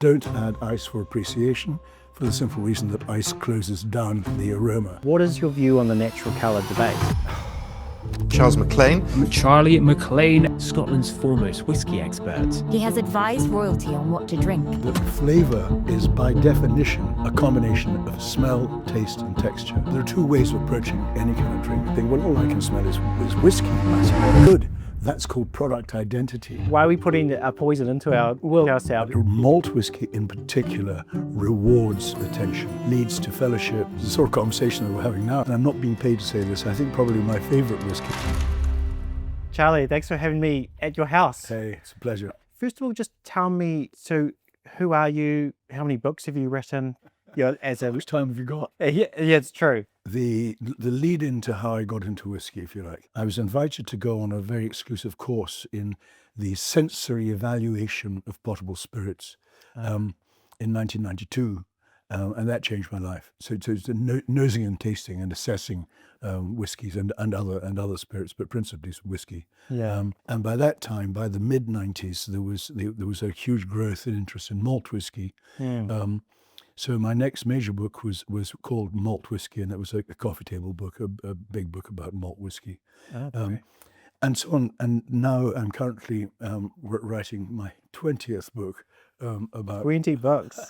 Don't add ice for appreciation, for the simple reason that ice closes down the aroma. What is your view on the natural colour debate? Charles Maclean. Charlie Maclean, Scotland's foremost whisky expert. He has advised royalty on what to drink. The flavour is by definition a combination of smell, taste and texture. There are two ways of approaching any kind of drink. I think, well, all I can smell is whiskey. That's good. That's called product identity. Why are we putting a poison into our wheelhouse? Malt whiskey in particular rewards attention, leads to fellowship. It's the sort of conversation that we're having now. And I'm not being paid to say this. I think probably my favourite whiskey. Charlie, thanks for having me at your house. Hey, it's a pleasure. First of all, just tell me, so who are you? How many books have you written? How much time have you got? Yeah, it's true. The lead into how I got into whiskey, if you like. I was invited to go on a very exclusive course in the sensory evaluation of potable spirits in 1992, and that changed my life. So it's nosing and tasting and assessing whiskies and other spirits, but principally whiskey. Yeah. And by that time, by the mid 90s, there was a huge growth in interest in malt whiskey. So my next major book was called Malt Whiskey, and it was a coffee table book, a big book about malt whiskey. Okay. And so on. And now I'm currently writing my 20th book about... 20 books.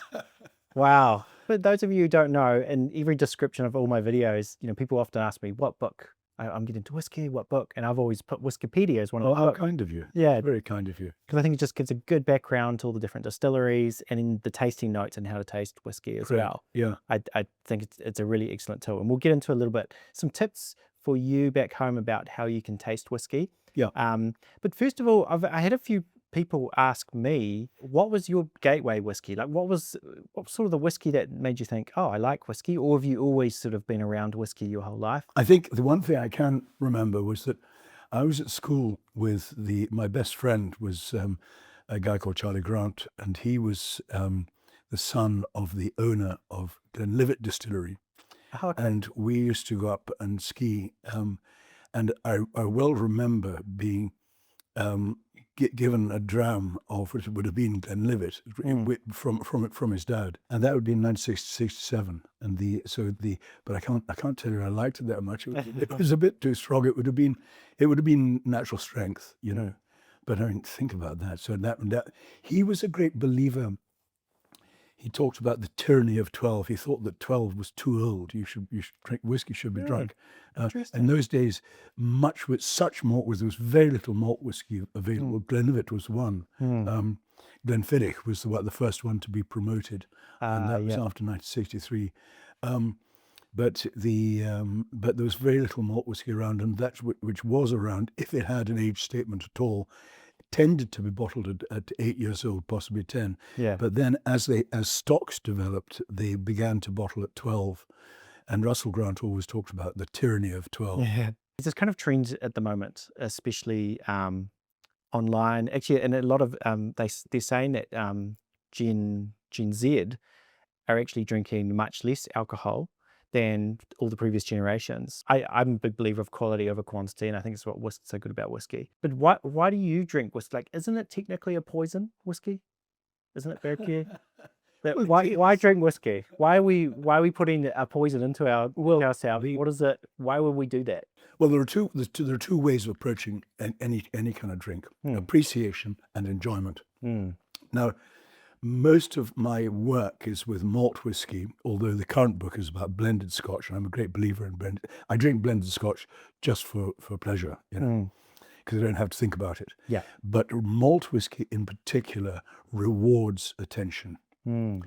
Wow. But those of you who don't know, in every description of all my videos, people often ask me, what book? I'm getting into whiskey, what book? And I've always put Wikipedia as one of the how books. kind of you. Yeah. Very kind of you. Because I think it just gives a good background to all the different distilleries and in the tasting notes and how to taste whiskey as well. Yeah. I think it's a really excellent tool. And we'll get into a little bit, some tips for you back home about how you can taste whiskey. Yeah. But first of all, I had a few people ask me, what was your gateway whiskey? Like what was sort of the whiskey that made you think, oh, I like whiskey? Or have you always sort of been around whiskey your whole life? I think the one thing I can remember was that I was at school with my best friend was a guy called Charlie Grant, and he was the son of the owner of Glen Distillery. Oh, okay. And we used to go up and ski. And I well remember being given a dram of what would have been Glenlivet from his dad, and that would be in 1967. And but I can't tell you I liked it that much. It was a bit too strong. It would have been natural strength, But I mean, think about that. So that he was a great believer. He talked about the tyranny of 12. He thought that 12 was too old. You should drink whiskey. Should be drunk. In those days, with such malt, there was very little malt whiskey available. Glenlivet was one. Glenfiddich was the first one to be promoted, and that was after 1963. But there was very little malt whiskey around, and that's which was around, if it had an age statement at all, tended to be bottled at 8 years old, possibly 10. Yeah. But then as stocks developed, they began to bottle at 12. And Russell Grant always talked about the tyranny of 12. Yeah. There's kind of trends at the moment, especially online. Actually, and a lot of they're saying that Gen Z are actually drinking much less alcohol than all the previous generations. I'm a big believer of quality over quantity, and I think it's what's so good about whiskey. But why do you drink whiskey? Like, isn't it technically a poison, whiskey? Isn't it, Berkey? Why drink whiskey? Why are we putting a poison into our wheelhouse? What is it? Why would we do that? Well, there are two ways of approaching any kind of drink: appreciation and enjoyment. Now, most of my work is with malt whiskey, although the current book is about blended Scotch, and I'm a great believer in blended. I drink blended Scotch just for pleasure, because I don't have to think about it. Yeah. But malt whiskey in particular rewards attention,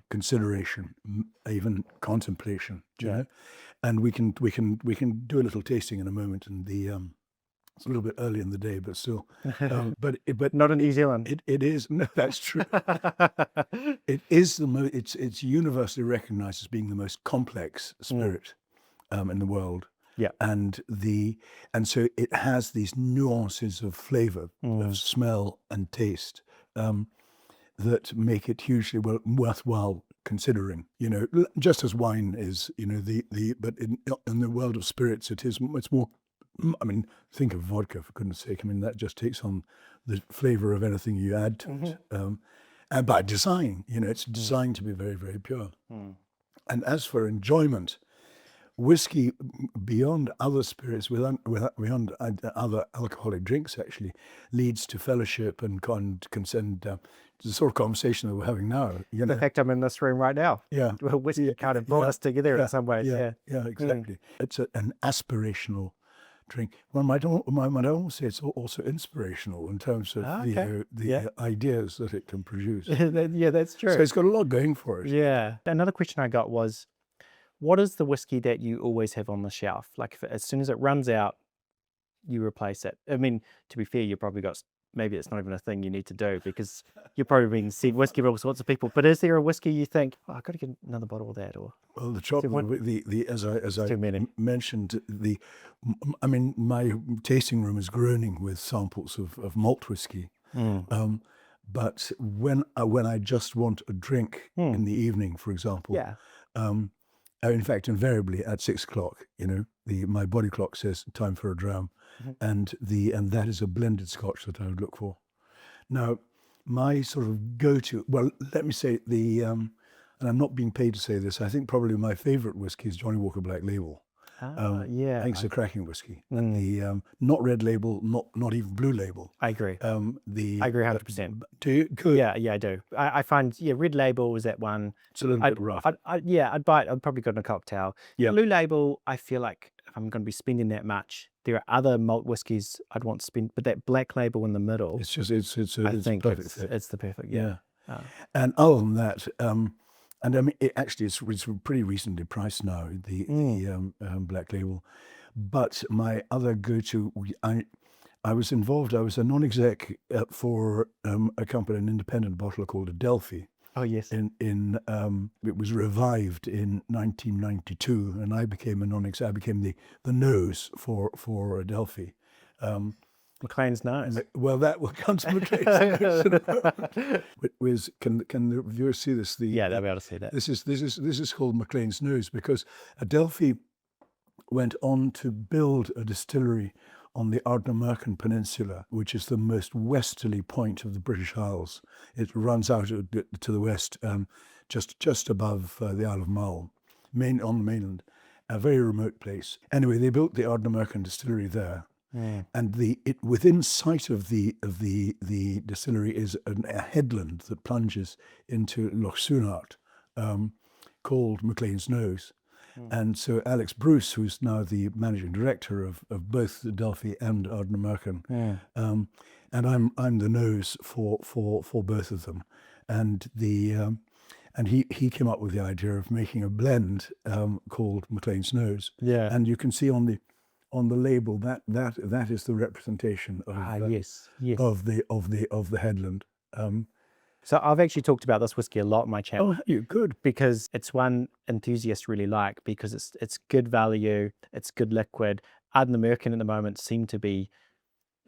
consideration, even contemplation. Do you know? And we can do a little tasting in a moment, and it's a little bit early in the day, but still. But Not in New Zealand. It is. No, that's true. It is it's universally recognized as being the most complex spirit in the world. Yeah. And so it has these nuances of flavor, of smell and taste, that make it hugely worthwhile considering. Just as wine is, but in the world of spirits, it's more. I mean, think of vodka, for goodness sake. I mean, that just takes on the flavor of anything you add to it. And by design, it's designed to be very, very pure. And as for enjoyment, whiskey, beyond other spirits, beyond other alcoholic drinks, actually leads to fellowship and can send the sort of conversation that we're having now. The fact I'm in this room right now. Yeah. Well, whiskey kind of brought us together in some ways. Yeah, exactly. It's an aspirational drink. One might almost say it's also inspirational in terms of the ideas that it can produce. Yeah, that's true. So it's got a lot going for it. Yeah. Another question I got was, what is the whiskey that you always have on the shelf? Like, as soon as it runs out, you replace it. I mean, to be fair, you probably got, maybe it's not even a thing you need to do because you're probably being sent whiskey by all sorts of people. But is there a whiskey you think, oh, I've got to get another bottle of that? Or well, the trouble, as I mentioned, my tasting room is groaning with samples of malt whiskey. But when I just want a drink in the evening, for example, in fact, invariably at 6 o'clock, my body clock says time for a dram, and that is a blended Scotch that I would look for. Now, my sort of go-to, well, let me say and I'm not being paid to say this, I think probably my favourite whiskey is Johnnie Walker Black Label. I think it's a cracking whiskey. And not red label, not even blue label. I agree. I agree 100%. Do you? Good. Yeah, I do. I find, red label was that one. It's a little bit rough. I'd buy it. I'd probably go in a cocktail. Yeah. Blue label, I feel like if I'm going to be spending that much, there are other malt whiskies I'd want to spend, but that black label in the middle, It's perfect. It's the perfect. Yeah. And other than that, and I mean, it's pretty reasonably priced now, the Black Label. But my other go-to, I was involved, I was a non-exec for a company, an independent bottler called Adelphi. Oh, yes. It was revived in 1992, and I became a non-exec. I became the nose for Adelphi. Maclean's nose. Well, that will come to Maclean's nose. Can the viewers see this? Yeah, they'll be able to see that. This is called Maclean's nose because Adelphi went on to build a distillery on the Ardnamurchan Peninsula, which is the most westerly point of the British Isles. It runs out to the west, just above the Isle of Mull, on the mainland, a very remote place. Anyway, they built the Ardnamurchan distillery there. And within sight of the distillery is a headland that plunges into Loch Sunart, called Maclean's Nose. And so Alex Bruce, who's now the managing director of both Adelphi and Ardnamurchan, and I'm the nose for both of them, and he came up with the idea of making a blend called Maclean's Nose. Yeah, and you can see on the label that is the representation of of the headland. So I've actually talked about this whiskey a lot on my channel. Oh, you good? Because it's one enthusiasts really like because it's good value, it's good liquid. Ardnamurchan at the moment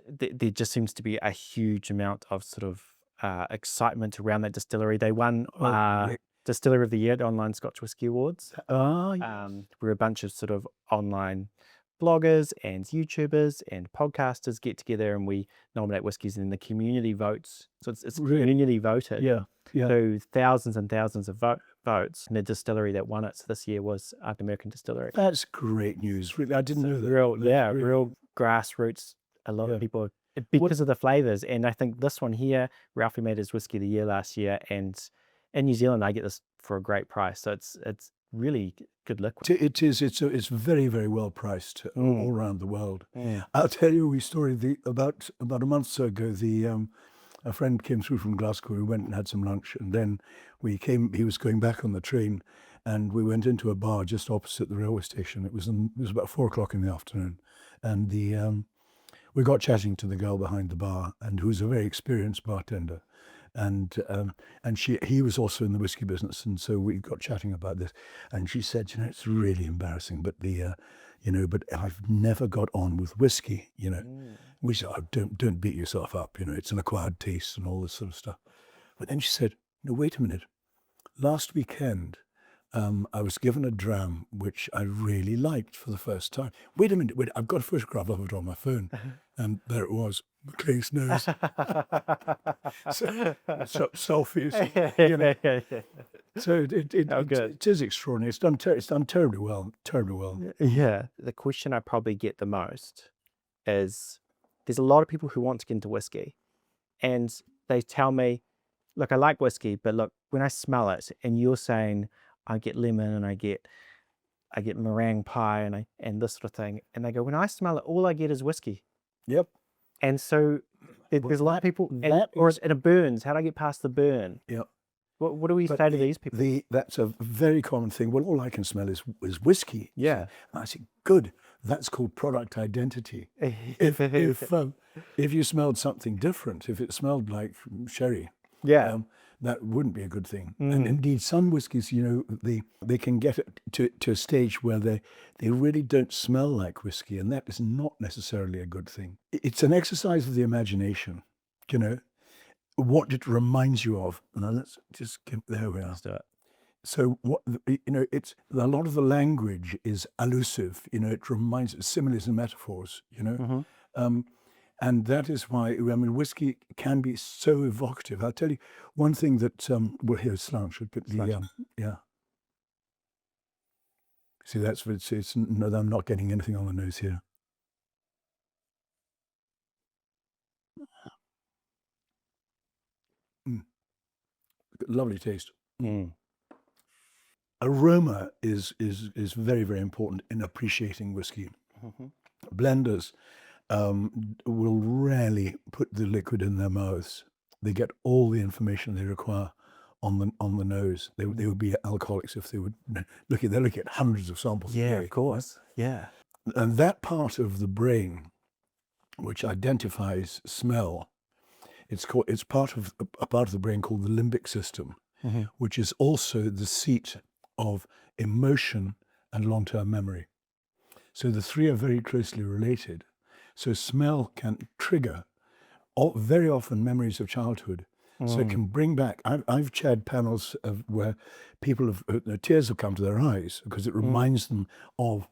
there just seems to be a huge amount of sort of excitement around that distillery. They won Distillery of the Year at Online Scotch Whisky Awards. Where a bunch of sort of online bloggers and YouTubers and podcasters get together and we nominate whiskies and then the community votes. So it's community voted. Yeah. So thousands and thousands of votes. And the distillery that won it this year was Ardnamurchan Distillery. That's great news. Really, I didn't know that. Real grassroots. A lot of people, because of the flavours. And I think this one here, Ralphie made his Whisky of the Year last year. And in New Zealand, I get this for a great price. So it's really good liquid. It is. It's very, very well priced all around the world. I'll tell you a story. About a month or so ago, a friend came through from Glasgow. We went and had some lunch, and then he was going back on the train, and we went into a bar just opposite the railway station. It was about 4 o'clock in the afternoon, and we got chatting to the girl behind the bar, and who's a very experienced bartender. And he was also in the whiskey business, and so we got chatting about this. And she said, it's really embarrassing, but but I've never got on with whiskey. We said, oh, don't beat yourself up. It's an acquired taste and all this sort of stuff. But then she said, no, wait a minute. Last weekend, I was given a dram which I really liked for the first time. Wait a minute, I've got a photograph of it on my phone, and there it was. Maclean's nose. Selfies. So it is extraordinary. It's done terribly well. Terribly well. Yeah. The question I probably get the most is there's a lot of people who want to get into whiskey and they tell me, look, I like whiskey, but look, when I smell it and you're saying I get lemon and I get meringue pie and this sort of thing, and they go, when I smell it, all I get is whiskey. Yep. And so there's a lot of people, and it burns. How do I get past the burn? Yep. What do we say to these people? That's a very common thing. Well, all I can smell is whiskey. Yeah. And I say, good. That's called product identity. If you smelled something different, if it smelled like sherry, that wouldn't be a good thing. And indeed, some whiskies, they can get it to a stage where they really don't smell like whiskey, and that is not necessarily a good thing. It's an exercise of the imagination, what it reminds you of. Now let's just there we are. Let's do it. So it's a lot of the language is allusive. It reminds similes and metaphors. And that is why, whiskey can be so evocative. I'll tell you one thing that, well, here's Slange. Yeah. See, no, I'm not getting anything on the nose here. Lovely taste. Aroma is very, very important in appreciating whiskey. Blenders will rarely put the liquid in their mouths. They get all the information they require on the nose. They would be alcoholics if they would they're looking at hundreds of samples. Yeah, a day, of course. Yeah. And that part of the brain which identifies smell, it's part of a part of the brain called the limbic system, which is also the seat of emotion and long-term memory. So the three are very closely related. So smell can trigger very often memories of childhood. So it can bring back. I've chaired panels where people tears have come to their eyes because it reminds them of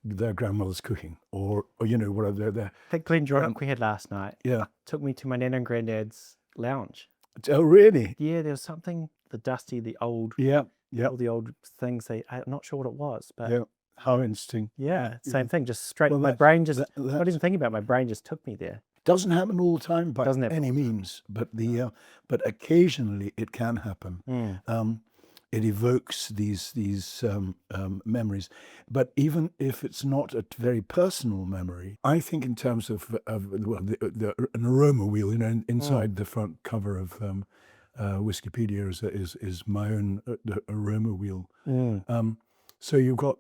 their grandmother's cooking, or whatever. That Glen drunk we had last night. Yeah, took me to my nan and granddad's lounge. Oh, really? Yeah, there was something the old. Yeah. All the old things. I'm not sure what it was, but yeah. How interesting. Yeah, same thing. Just straight. Well, my brain just not even thinking about it, my brain just took me there. Doesn't happen all the time by any means, but occasionally it can happen. It evokes these memories, but even if it's not a very personal memory, I think in terms of an aroma wheel, inside the front cover of Wikipedia is my own aroma wheel. So you've got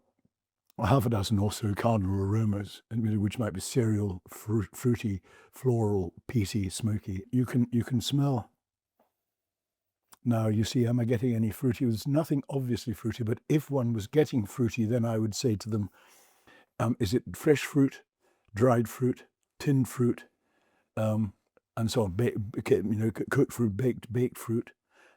half a dozen or so cardinal aromas, which might be cereal, fruity, floral, peaty, smoky. You can smell. Now, you see, am I getting any fruity? There's nothing obviously fruity, but if one was getting fruity, then I would say to them, is it fresh fruit, dried fruit, tinned fruit, and so on, cooked fruit, baked fruit?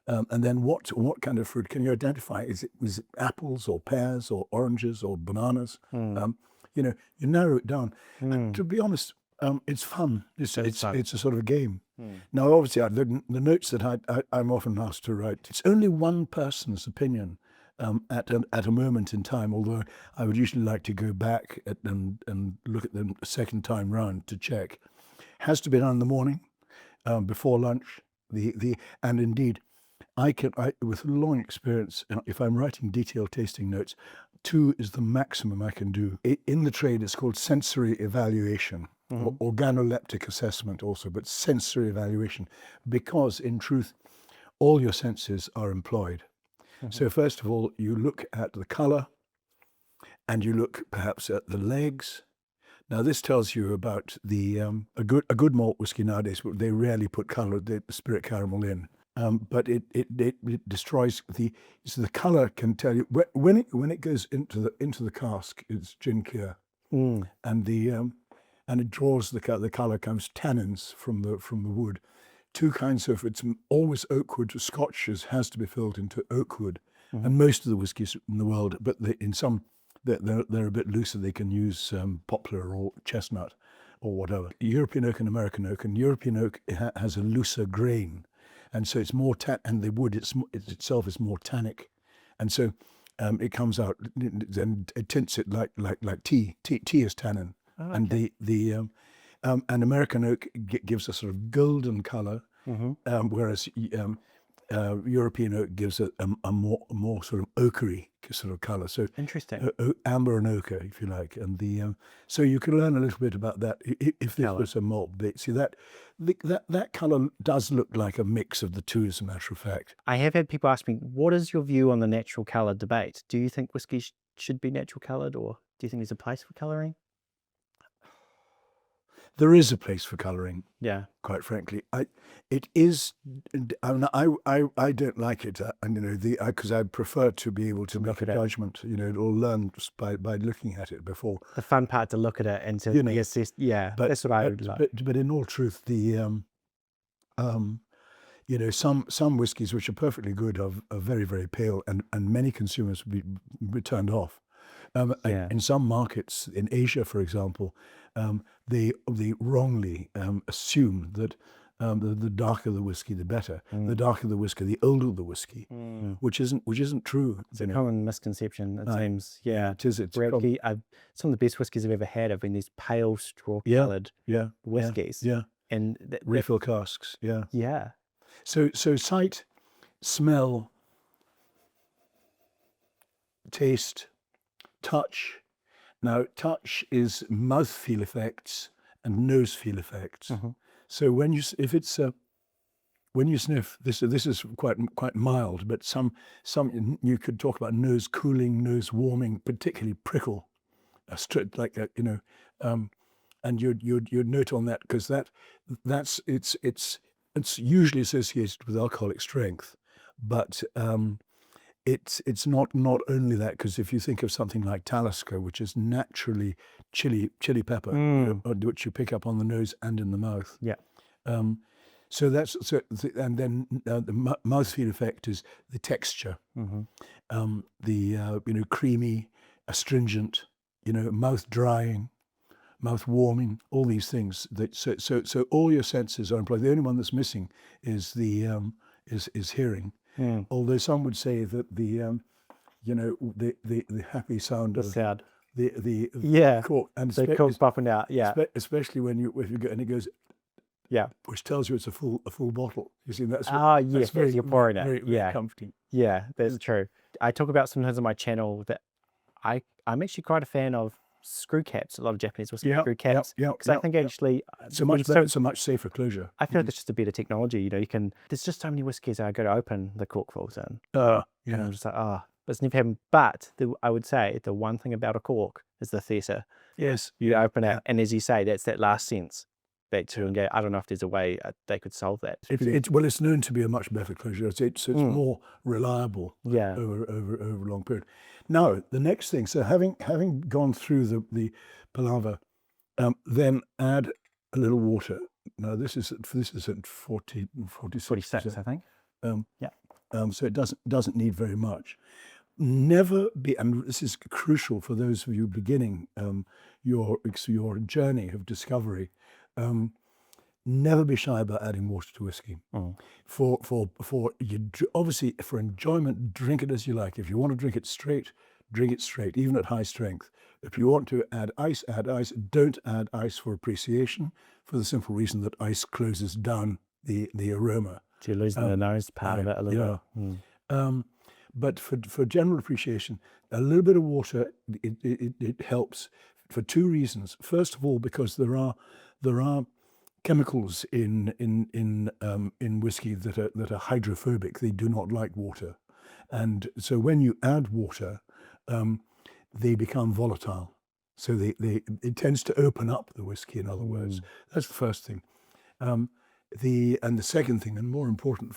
And then what kind of fruit can you identify? Is it apples or pears or oranges or bananas? You narrow it down. And to be honest, it's fun. It's a sort of a game. Now, obviously, the notes that I'm often asked to write, it's only one person's opinion at a moment in time, although I would usually like to go back and look at them a second time round to check. Has to be done in the morning, before lunch. And indeed, I with long experience, if I'm writing detailed tasting notes, 2 is the maximum I can do. In the trade, it's called sensory evaluation, or organoleptic assessment also, but sensory evaluation, because in truth, all your senses are employed. So first of all, you look at the color, and you look perhaps at the legs. Now, this tells you about a good malt whiskey nowadays. They rarely put color, the spirit caramel in. But it destroys the color can tell you when it goes into the cask, it's gin clear, and it draws the color comes tannins from the wood. 2 kinds of it's always oak wood. Scotches has to be filled into oak wood, and most of the whiskies in the world, but in some they're a bit looser. They can use poplar or chestnut or whatever. European oak and American oak, and European oak has a looser grain, and so it's more and the wood itself is more tannic, and so it comes out and it tints it like tea. Tea is tannin, and and American oak gives a sort of golden color, whereas European oak gives a more sort of ochre sort of color. So Interesting. Amber and ochre, if you like, and so you can learn a little bit about that if this was a malt. See that color does look like a mix of the two, as a matter of fact. I have had people ask me, what is your view on the natural color debate? Do you think whiskey should be natural colored, or do you think there's a place for coloring? There is a place for colouring, Yeah. quite frankly. It is. I don't like it, and because I prefer to be able to make a judgment, or learn just by looking at it before. The fun part to look at it and to assess. Yeah, that's what I would like. But in all truth, some whiskies which are perfectly good are very, very pale, and many consumers would be turned off. In some markets, in Asia, for example, they wrongly assume that the darker the whiskey, the better. The darker the whiskey, the older the whiskey, which isn't true. It's a common misconception, it seems. Yeah, it is. It's some of the best whiskies I've ever had have been these pale straw-coloured whiskies. Yeah, and refill casks. Yeah, yeah. So sight, smell, taste, touch. Now, touch is mouthfeel effects and nose feel effects. So when you sniff, this is quite mild, but some you could talk about nose cooling, nose warming, particularly prickle, like that, and you'd note on that, because it's usually associated with alcoholic strength, but it's not only that, because if you think of something like Talisker, which is naturally chili pepper, which you pick up on the nose and in the mouth. Yeah. And then the mouthfeel effect is the texture, the creamy, astringent, mouth drying, mouth warming, all these things. So all your senses are employed. The only one that's missing is is hearing. Although some would say that the happy sound of the cork, and the cork's popping out, especially if you go and it goes, which tells you it's a full bottle. You see, that's very, you're pouring it. Very comforting. Yeah, that's true. I talk about sometimes on my channel that I'm actually quite a fan of screw caps. A lot of Japanese whiskey screw caps, because I think actually it's a much better, it's a much safer closure. I feel like it's just a better technology. You can. There's just so many whiskies I go to open, the cork falls in. And I'm just like, it's never happened. But I would say the one thing about a cork is the theatre. Yes, you open it, and as you say, that's that last sense. Back to and go. I don't know if there's a way they could solve that. It's known to be a much better closure. It's more reliable. Over a long period. Now the next thing. So having gone through the palaver, then add a little water. Now this is at 46, I think. So it doesn't need very much. Never be, and this is crucial for those of you beginning your journey of discovery. Never be shy about adding water to whiskey. Obviously for enjoyment, drink it as you like. If you want to drink it straight, even at high strength. If you want to add ice, add ice. Don't add ice for appreciation, for the simple reason that ice closes down the aroma. So you're losing the nose part of it a little bit. But for general appreciation, a little bit of water it helps for two reasons. First of all, because there are chemicals in whiskey that are hydrophobic. They do not like water, and so when you add water, they become volatile. So it tends to open up the whiskey. In other words, that's the first thing. The second thing, and more important,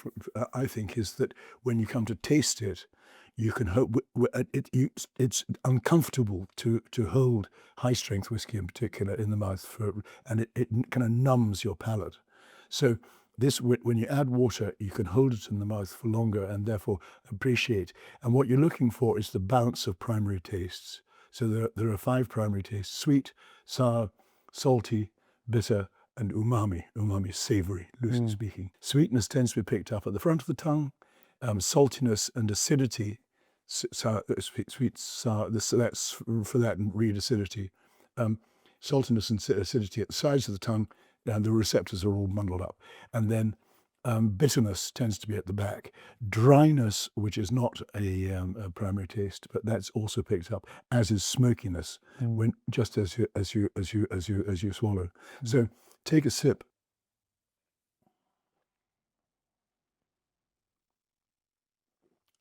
I think, is that when you come to taste it, you can hope it's uncomfortable to hold high strength whiskey in particular in the mouth and it kind of numbs your palate. So when you add water, you can hold it in the mouth for longer and therefore appreciate. And what you're looking for is the balance of primary tastes. So there are 5 primary tastes: sweet, sour, salty, bitter, and umami. Umami is savory, loosely speaking. Sweetness tends to be picked up at the front of the tongue. Saltiness and acidity, sweet, sour, that's for that, and read acidity. Saltiness and acidity at the sides of the tongue, and the receptors are all bundled up. And then bitterness tends to be at the back. Dryness, which is not a primary taste, but that's also picked up, as is smokiness, when just as you swallow. So take a sip.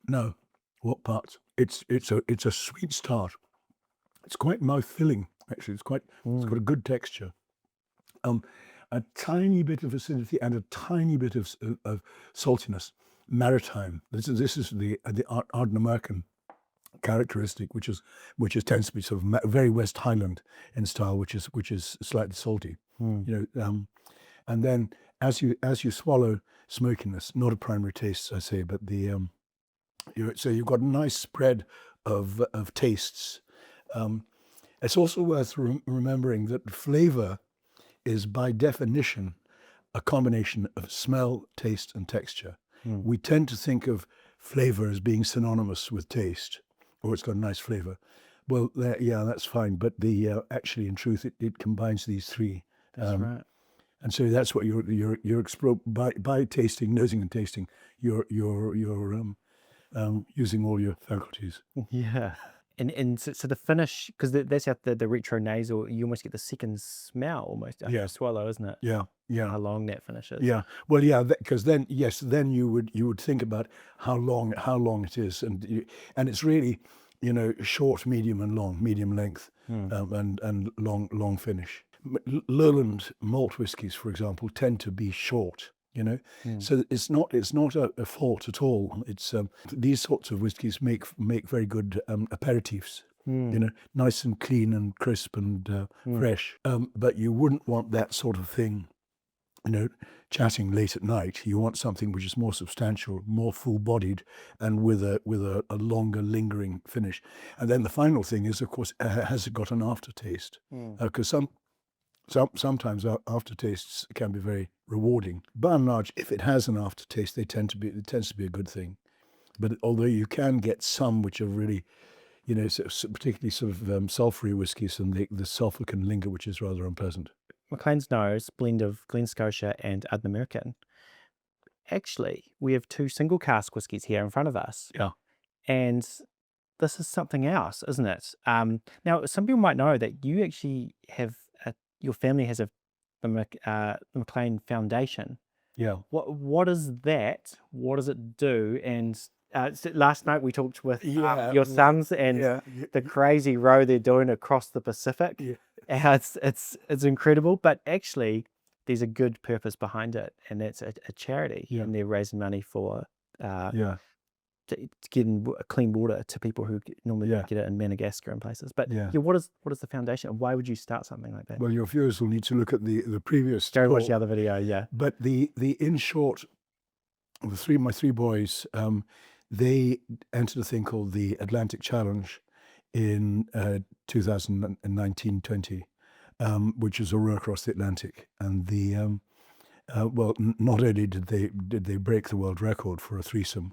No, what parts? It's a sweet start. It's quite mouth filling. Actually, it's got a good texture. A tiny bit of acidity and a tiny bit of saltiness. Maritime. This is the Ardnamurchan characteristic, which tends to be sort of very West Highland in style, which is slightly salty. You know, and then as you swallow, smokiness, not a primary taste, I say, but the so you've got a nice spread of tastes. It's also worth remembering that flavor is by definition a combination of smell, taste, and texture. We tend to think of flavor as being synonymous with taste, or it's got a nice flavor. Well, that's fine, but actually, in truth, it combines these three. That's right. And so that's what you're by tasting, nosing, and tasting. You're using all your faculties. Yeah. And so the finish, because that's how the retro nasal, you almost get the second smell almost after you swallow, isn't it? Yeah. How long that finishes. Yeah. Well, yeah, because then you would think about how long it is, and it's really, short, medium, and long, medium length, and long finish. Lowland malt whiskies, for example, tend to be short. So it's not a fault at all. It's these sorts of whiskies make very good aperitifs. Nice and clean and crisp and fresh. But you wouldn't want that sort of thing, chatting late at night. You want something which is more substantial, more full-bodied, and with a longer lingering finish. And then the final thing is, of course, has it got an aftertaste? Because sometimes aftertastes can be very rewarding. By and large, if it has an aftertaste, it tends to be a good thing. But although you can get some which are really, particularly sort of sulphury whiskies, and the sulphur can linger, which is rather unpleasant. Maclean's Nose, blend of Glen, Scotia and Ardnamurchan. Actually, we have two single cask whiskies here in front of us. Yeah. And this is something else, isn't it? Now, some people might know that you actually have your family has the Maclean Foundation. Yeah. What is that? What does it do? And last night we talked with your sons and the crazy row they're doing across the Pacific. Yeah. It's incredible, but actually there's a good purpose behind it, and it's a charity, and they're raising money for getting clean water to people who normally get it in Madagascar and places. But what is the foundation? Why would you start something like that? Well, your viewers will need to look at the previous. Go watch the other video. Yeah. But the in short, my three boys, they entered a thing called the Atlantic Challenge in 2019-20, which is a row across the Atlantic, and not only did they break the world record for a threesome,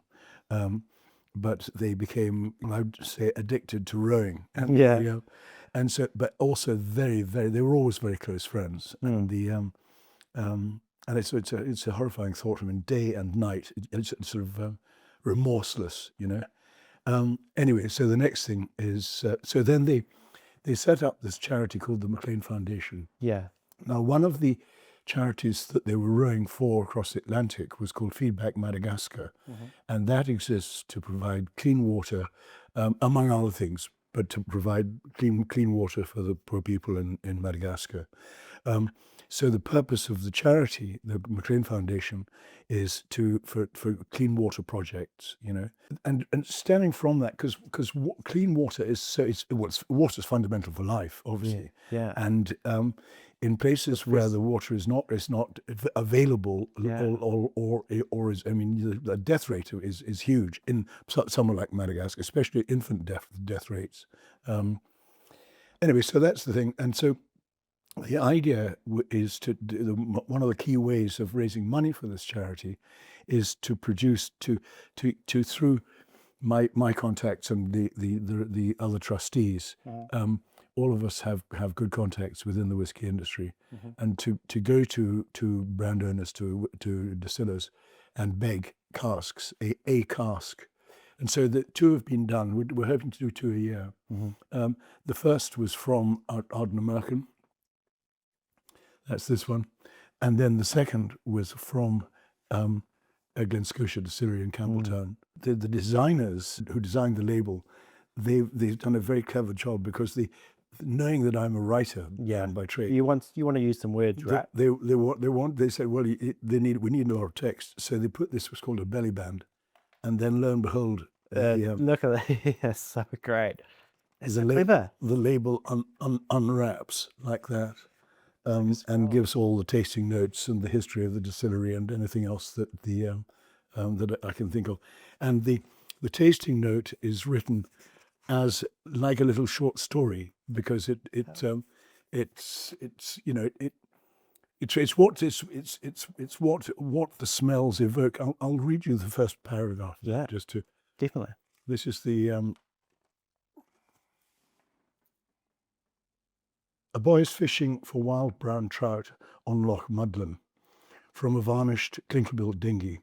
but they became, I would say, addicted to rowing. And, and so, but also very, very, they were always very close friends. And it's a horrifying thought. I mean, day and night, it's sort of remorseless, Anyway, so the next thing is, so then they set up this charity called the Maclean Foundation. Yeah. Now, one of the charities that they were rowing for across the Atlantic was called Feedback Madagascar, and that exists to provide clean water, among other things, but to provide clean water for the poor people in Madagascar. So the purpose of the charity, the Maclean Foundation, is for clean water projects, and stemming from that, because clean water is water is fundamental for life, obviously, and in places where the water is not available, or is, the death rate is huge in somewhere like Madagascar, especially infant death rates. Anyway, so that's the thing, and so The idea is to do one of the key ways of raising money for this charity is to produce to through my contacts and the other trustees. All of us have good contacts within the whiskey industry, and to go to brand owners, to distillers, and beg casks, a cask. And so the two have been done. We're hoping to do 2 a year. The first was from Ardnamurchan. That's this one. And then the second was from Glen, Scotia Distillery in Campbelltown. The designers who designed the label, they've done a very clever job, because knowing that I'm a writer by trade, You want to use some words, right? they said, well, we need a lot of text, so they put this, was called a belly band, and then lo and behold, Look at that. That's so great. It's so the clever. label unwraps like that. And gives all the tasting notes and the history of the distillery and anything else that that I can think of. And the tasting note is written as like a little short story, because it's what the smells evoke. I'll read you the first paragraph. Yeah, just to definitely. This is the. A boy is fishing for wild brown trout on Loch Mudlen from a varnished clinker-built dinghy.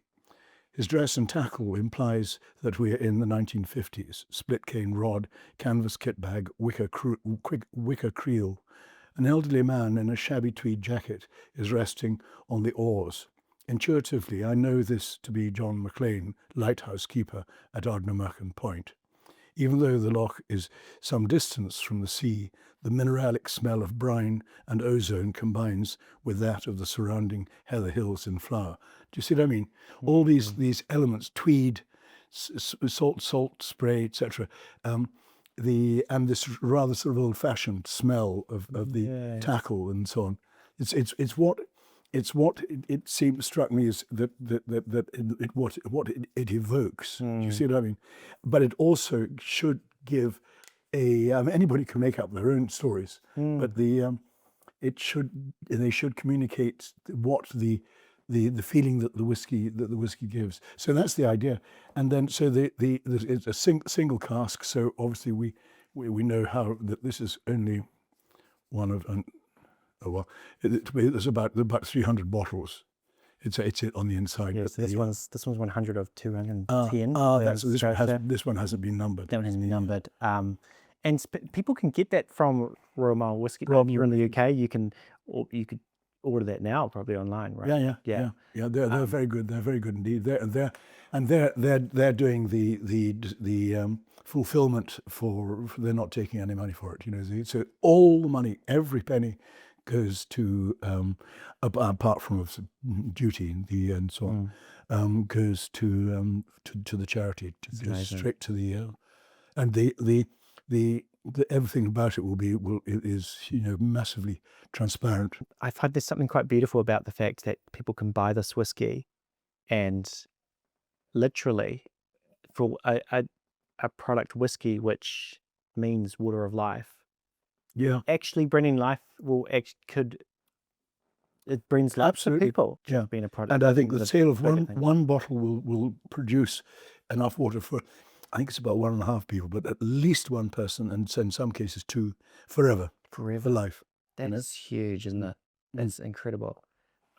His dress and tackle implies that we are in the 1950s. Split cane rod, canvas kit bag, wicker creel. An elderly man in a shabby tweed jacket is resting on the oars. Intuitively, I know this to be John Maclean, lighthouse keeper at Ardnamurchan Point. Even though the loch is some distance from the sea, the mineralic smell of brine and ozone combines with that of the surrounding heather hills in flower. Do you see what I mean? All these elements, tweed, salt spray, etc. And this rather sort of old-fashioned smell of the tackle and so on. It's what it seemed struck me as that what it evokes. Do you see what I mean? But it also should give anybody can make up their own stories, but they should communicate what the feeling that the whiskey gives. So that's the idea. And then so it's a single cask. So obviously we know how that this is only one of. There's about 300 bottles. It's on the inside. Yes, this one's 100 of 210. This one hasn't been numbered. That one hasn't been numbered. And people can get that from Royal Mile Whisky. Rob, you're in the UK. You could order that now, probably online, right? Yeah. They're very good. They're very good indeed. They're doing the fulfillment for. They're not taking any money for it. So all the money, every penny, goes to apart from duty and so on, goes to the charity, straight to the and the everything about it is massively transparent. I find there's something quite beautiful about the fact that people can buy this whiskey and literally for a product whiskey, which means water of life. Yeah, actually bringing life it brings life absolutely to people. Yeah, being a product. And I think the sale of one bottle will produce enough water for, I think it's about 1.5 people, but at least one person, and in some cases 2, forever, for life. That's huge, isn't it? That's incredible.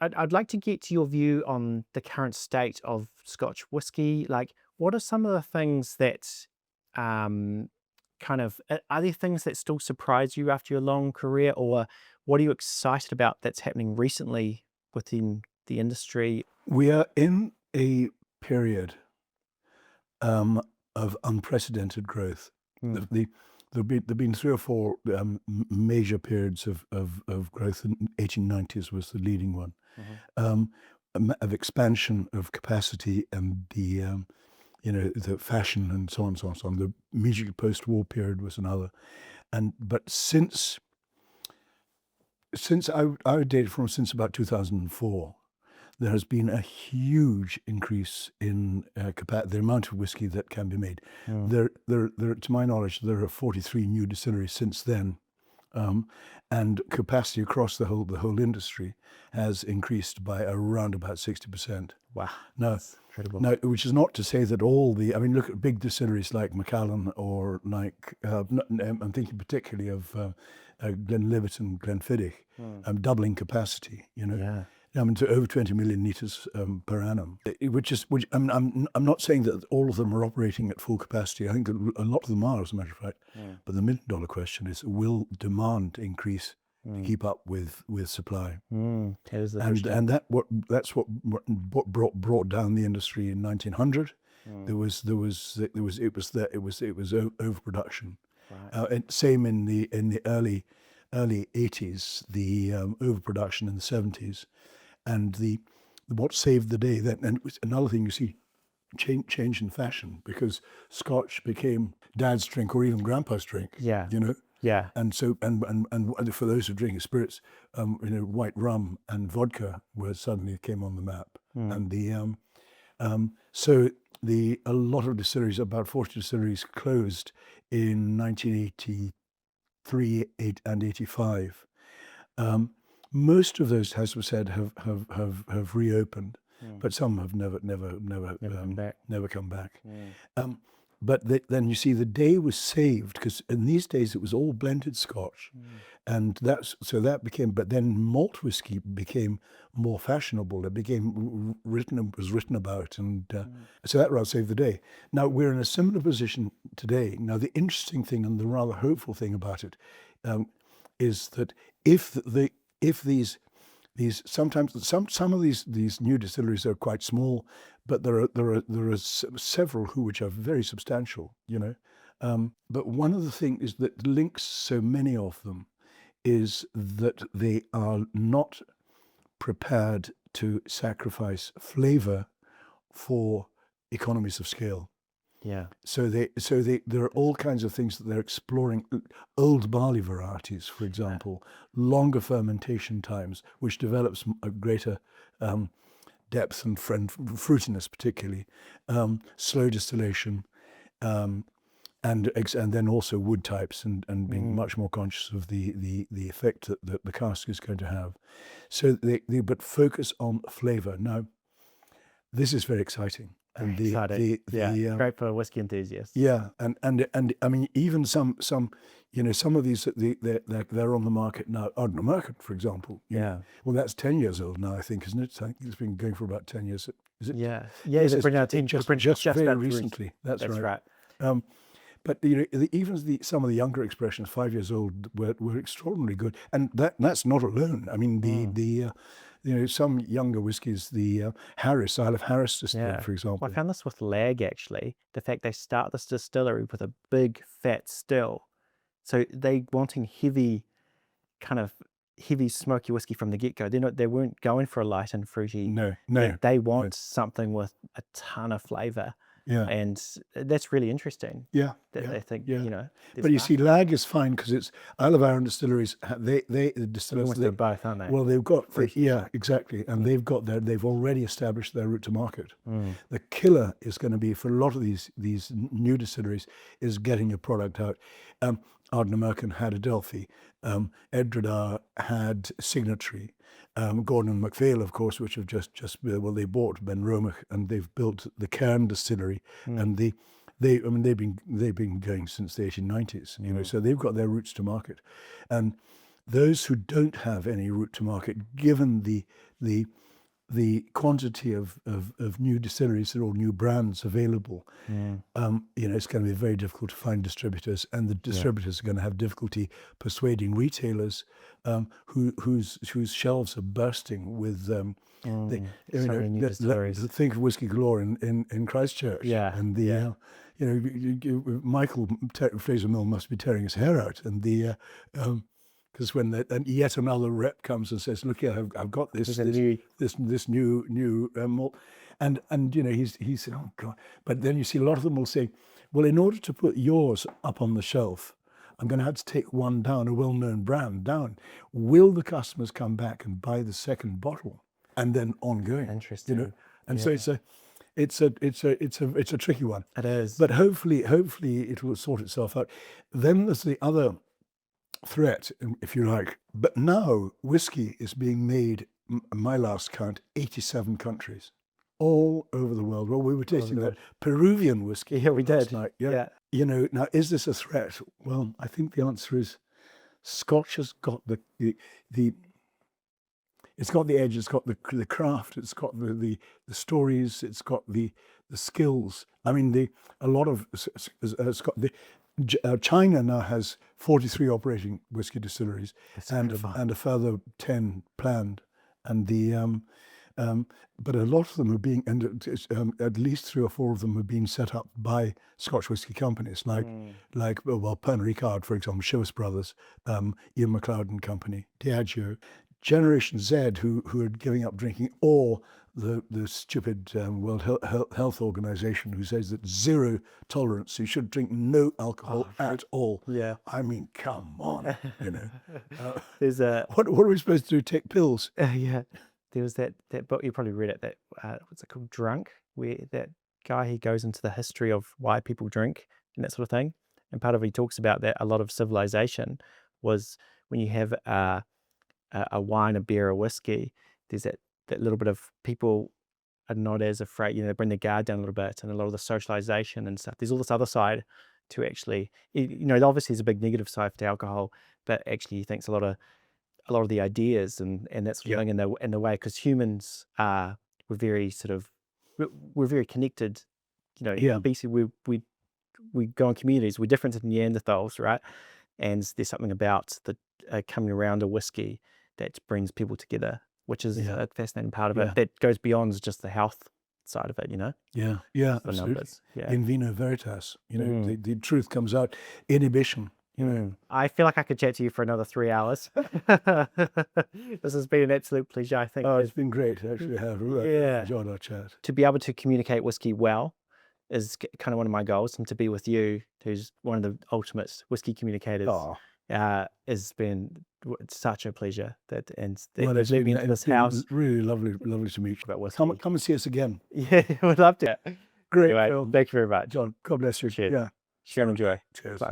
I'd like to get to your view on the current state of Scotch whiskey. Like, what are some of the things that are there things that still surprise you after your long career, or what are you excited about that's happening recently within the industry? We are in a period of unprecedented growth. There've been 3 or 4 major periods of growth. In 1890s was the leading one, of expansion of capacity and the fashion and so on. The immediately post-war period was another, but since I would date from since about 2004, there has been a huge increase in the amount of whiskey that can be made. There, to my knowledge, there are 43 new distilleries since then, and capacity across the whole industry has increased by around about 60%. Wow. Now, That's incredible. now, which is not to say that all the, I mean, look at big distilleries like Macallan or like, I'm thinking particularly of Glenlivet and Glenfiddich, doubling capacity, you know. Yeah. I mean, to over 20 million litres per annum, which I'm not saying that all of them are operating at full capacity. I think a lot of them are, as a matter of fact. But the $1 million question is, will demand increase to keep up with supply? That is the And that's what brought down the industry in 1900. It was overproduction. Right. And same in the early 80s, the overproduction in the 70s, and what saved the day then. And it was another thing, you see, change in fashion, because Scotch became dad's drink or even grandpa's drink. Yeah. You know. Yeah. And so and for those who drink spirits, you know, white rum and vodka suddenly came on the map. And the so a lot of distilleries, about 40 distilleries, closed in 1983 and 85. Most of those, as we said, have reopened, but some have never come back. But then you see the day was saved, because in these days it was all blended Scotch, and that became. But then malt whiskey became more fashionable. It became was written about, and so that rather saved the day. Now we're in a similar position today. Now the interesting thing and the rather hopeful thing about it is that if these sometimes some of these new distilleries are quite small, but there are several which are very substantial, you know. But one of the things that links so many of them is that they are not prepared to sacrifice flavour for economies of scale. Yeah. So there are all kinds of things that they're exploring. Old barley varieties, for example, longer fermentation times, which develops a greater depth and fruitiness, particularly slow distillation, and then also wood types, and being much more conscious of the effect that the cask is going to have. So but focus on flavour. Now, this is very exciting. And great for whiskey enthusiasts. Yeah, and I mean, even some you know, some of these they're on the market now. Ardnamurchan, for example. Well, that's 10 years old now, I think, isn't it? I think it's been going for about 10 years. Is it? Yeah. Yes, It's just very about recently. That's right. right. But you know, even some of the younger expressions, 5 years old, were extraordinarily good, and that's not alone. I mean, the you know, some younger whiskies, the Isle of Harris distillery, for example. Well, I found this with Lag, actually. The fact they start this distillery with a big fat still, so they wanting heavy smoky whiskey from the get-go. They weren't going for a light and fruity. No. They want something with a ton of flavour. Yeah. And that's really interesting. Yeah. I think, you know. But you see, Lag is fine because it's Isle of Arran distilleries. The distillers, they're both, aren't they? Well, they've got exactly, and they've already established their route to market. The killer is going to be for a lot of these new distilleries is getting your product out. Ardnamurchan had Adelphi, Edredar had Signatory, Gordon and MacPhail, of course, which have they bought Ben Romach, and they've built the Cairn distillery, and they've been going since the 1890s, you know, so they've got their routes to market. And those who don't have any route to market, given the quantity of new distilleries or new brands available, you know, it's going to be very difficult to find distributors, and the distributors are going to have difficulty persuading retailers whose shelves are bursting with think of Whiskey Galore in Christchurch, and you know, Michael Fraser Mill must be tearing his hair out, and because when yet another rep comes and says, "Look here, I've got this new malt," and you know, he's oh God. But then you see a lot of them will say, "Well, in order to put yours up on the shelf, I'm going to have to take one down, a well-known brand down. Will the customers come back and buy the second bottle?" And then ongoing. Interesting. You know, and so it's a tricky one. It is. But hopefully it will sort itself out. Then there's the other threat, if you like. But now whiskey is being made, my last count, 87 countries, all over the world. Well, we were tasting that Peruvian whiskey. Yeah, we last did. night. Yeah. You know, now is this a threat? Well, I think the answer is Scotia's got the it's got the edge, it's got the craft, it's got the stories, it's got the skills. I mean, a lot of it's got China now has 43 operating whiskey distilleries and a further 10 planned, and but a lot of them are being, and at least 3 or 4 of them are being set up by Scotch whisky companies, like Pernod Ricard, for example, Chivas Brothers, Ian MacLeod and Company, Diageo, Generation Z, who are giving up drinking, or the stupid World Health Organization, who says that zero tolerance, you should drink no alcohol at all. Yeah. I mean, come on, you know. There's what are we supposed to do? Take pills? yeah. There was that book, you probably read it, that what's it called, Drunk, where that guy, he goes into the history of why people drink and that sort of thing. And part of it, he talks about that a lot of civilization was when you have a wine, a beer, a whiskey, there's that little bit of people are not as afraid, you know, they bring their guard down a little bit, and a lot of the socialization and stuff. There's all this other side to actually, you know, obviously there's a big negative side to alcohol, but actually he thinks a lot of the ideas and that sort of thing in the way, because humans we're very connected, you know. Basically we go in communities, we're different than Neanderthals, right? And there's something about the coming around a whiskey that brings people together, which is a fascinating part of it that goes beyond just the health side of it, you know. Absolutely. Numbers. In vino veritas, you know, the truth comes out. Inhibition. You know. I feel like I could chat to you for another 3 hours. This has been an absolute pleasure, I think. Oh, it's been great. Actually, have enjoyed our chat. To be able to communicate whiskey well is kind of one of my goals, and to be with you, who's one of the ultimate whiskey communicators, has been such a pleasure. It's been in this house. Really lovely to meet you. Come and see us again. Yeah, we'd love to. Great. Anyway, thank you very much, John. God bless you. Cheers. Yeah. Share and enjoy. Cheers. Bye.